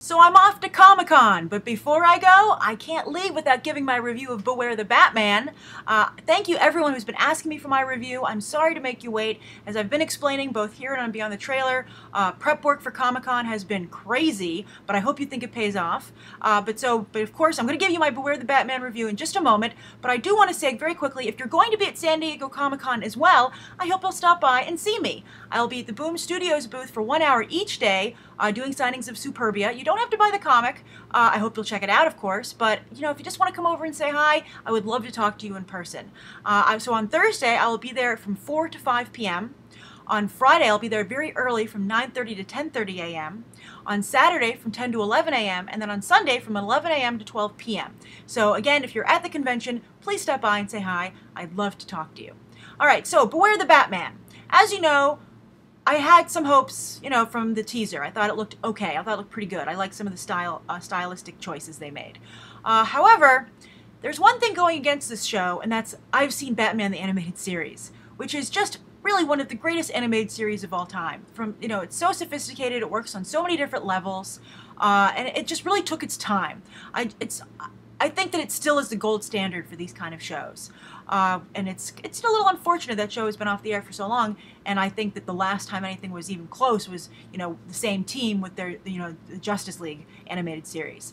So I'm off to Comic-Con, but before I go, I can't leave without giving my review of Beware the Batman. Thank you everyone who's been asking me for my review. I'm sorry to make you wait. As I've been explaining both here and on Beyond the Trailer, prep work for Comic-Con has been crazy, but I hope you think it pays off. But of course, I'm going to give you my Beware the Batman review in just a moment, but I do want to say very quickly, if you're going to be at San Diego Comic-Con as well, I hope you'll stop by and see me. I'll be at the Boom Studios booth for 1 hour each day, doing signings of Superbia. You don't have to buy the comic. I hope you'll check it out, of course, but if you just want to come over and say hi, I would love to talk to you in person. So on Thursday, I will be there from 4 to 5 p.m. On Friday, I'll be there very early from 9:30 to 10:30 a.m. On Saturday, from 10 to 11 a.m. And then on Sunday, from 11 a.m. to 12 p.m. So again, if you're at the convention, please stop by and say hi. I'd love to talk to you. All right, so Beware the Batman. As you know, I had some hopes, from the teaser. I thought it looked okay. I thought it looked pretty good. I liked some of the stylistic choices they made. However, there's one thing going against this show, and that's I've seen Batman the Animated Series, which is just really one of the greatest animated series of all time. It's so sophisticated, it works on so many different levels, and it just really took its time. I think that it still is the gold standard for these kind of shows. And it's a little unfortunate that show has been off the air for so long, and I think that the last time anything was even close was, the same team with their, the Justice League animated series,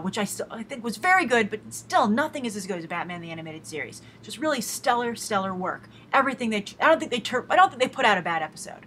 which I think was very good, but still nothing is as good as Batman the Animated Series. Just really stellar work. Everything I don't think they put out a bad episode.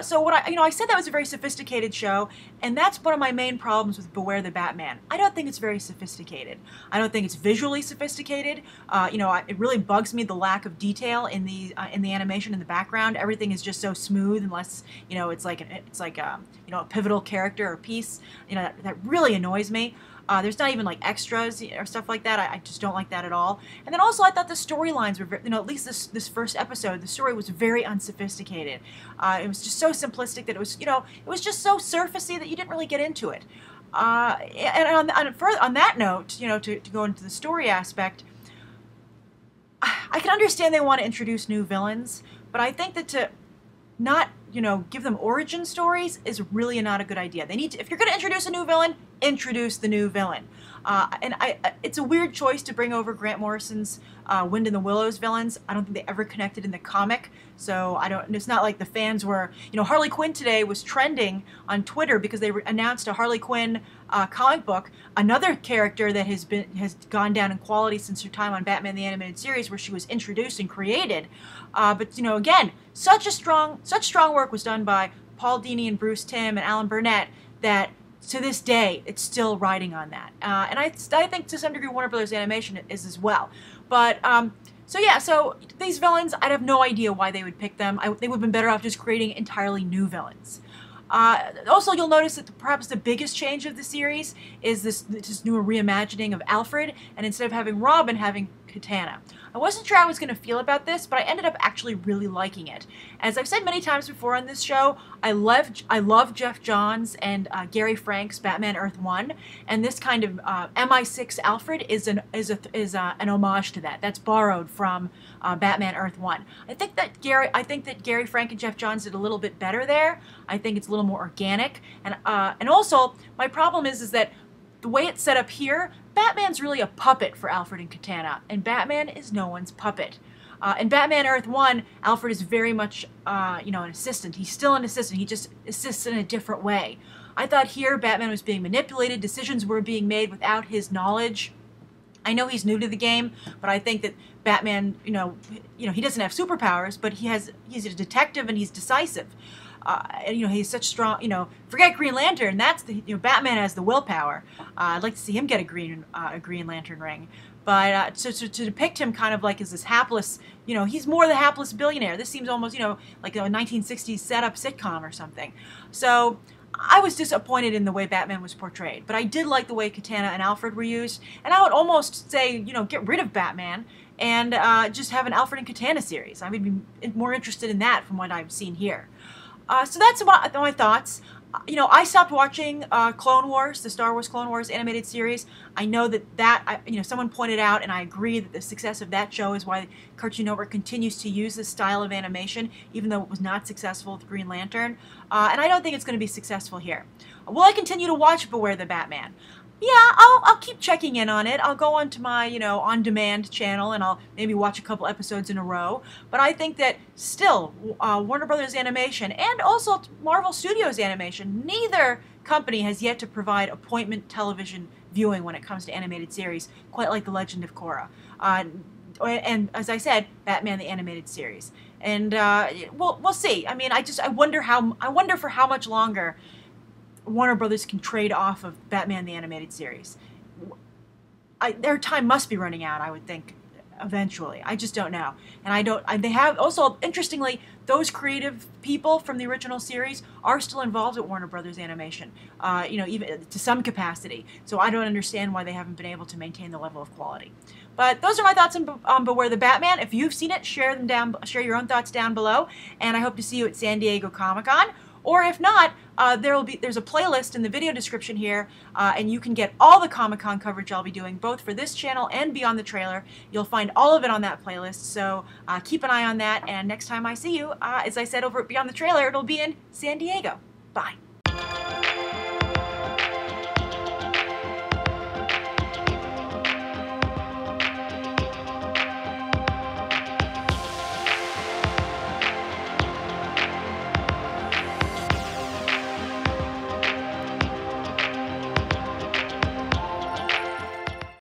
So what I said that was a very sophisticated show, and that's one of my main problems with Beware the Batman. I don't think it's very sophisticated. I don't think it's visually sophisticated. It really bugs me the lack of detail in the animation in the background. Everything is just so smooth, unless it's like a pivotal character or piece. That really annoys me. There's not even like extras or stuff like that. I just don't like that at all. And then also I thought the storylines were very, at least this first episode, the story was very unsophisticated. It was just so simplistic that it was just so surfacey that you didn't really get into it. And on that note, to go into the story aspect, I can understand they want to introduce new villains, but I think that to not give them origin stories is really not a good idea. They need to, if you're going to introduce a new villain, introduce the new villain. It's a weird choice to bring over Grant Morrison's Wind in the Willows villains. I don't think they ever connected in the comic, so it's not like the fans were, Harley Quinn today was trending on Twitter because they announced a Harley Quinn comic book, another character that has gone down in quality since her time on Batman the Animated Series, where she was introduced and created. But again, such strong work was done by Paul Dini and Bruce Timm and Alan Burnett that to this day, it's still riding on that. And I think to some degree Warner Brothers Animation is as well. But, so these villains, I'd have no idea why they would pick them. They would have been better off just creating entirely new villains. Also, you'll notice that perhaps the biggest change of the series is this new reimagining of Alfred, and instead of having Robin, having Katana. I wasn't sure how I was going to feel about this, but I ended up actually really liking it. As I've said many times before on this show, I love Jeff Johns and Gary Frank's Batman Earth 1, and this kind of MI6 Alfred is an homage to that. That's borrowed from Batman Earth 1. I think that Gary Frank and Jeff Johns did a little bit better there. I think it's a little more organic, and also my problem is that the way it's set up here, Batman's really a puppet for Alfred and Katana, and Batman is no one's puppet. In Batman Earth 1, Alfred is very much, an assistant. He's still an assistant. He just assists in a different way. I thought here Batman was being manipulated. Decisions were being made without his knowledge. I know he's new to the game, but I think that Batman, he doesn't have superpowers, but he's a detective and he's decisive. He's such strong, forget Green Lantern, that's Batman has the willpower. I'd like to see him get a Green Lantern ring. But to depict him kind of like as this hapless, he's more the hapless billionaire. This seems almost, like a 1960s setup sitcom or something. So I was disappointed in the way Batman was portrayed. But I did like the way Katana and Alfred were used. And I would almost say, get rid of Batman and just have an Alfred and Katana series. I would be more interested in that from what I've seen here. So that's my thoughts. I stopped watching Clone Wars, the Star Wars Clone Wars animated series. I know that someone pointed out, and I agree that the success of that show is why Cartoon Network continues to use this style of animation, even though it was not successful with Green Lantern. And I don't think it's going to be successful here. Will I continue to watch Beware the Batman? Yeah, I'll keep checking in on it. I'll go onto my, on-demand channel and I'll maybe watch a couple episodes in a row. But I think that still, Warner Brothers Animation and also Marvel Studios Animation, neither company has yet to provide appointment television viewing when it comes to animated series, quite like The Legend of Korra. And as I said, Batman the Animated Series. And we'll see. I mean, I wonder for how much longer Warner Brothers can trade off of Batman the Animated Series. Their time must be running out, I would think, eventually. I just don't know. And they have, also, interestingly, those creative people from the original series are still involved at Warner Brothers Animation, even to some capacity. So I don't understand why they haven't been able to maintain the level of quality. But those are my thoughts on Beware the Batman. If you've seen it, share your own thoughts down below. And I hope to see you at San Diego Comic-Con. Or if not, there's a playlist in the video description here, and you can get all the Comic-Con coverage I'll be doing, both for this channel and Beyond the Trailer. You'll find all of it on that playlist, so keep an eye on that. And next time I see you, as I said over at Beyond the Trailer, it'll be in San Diego. Bye.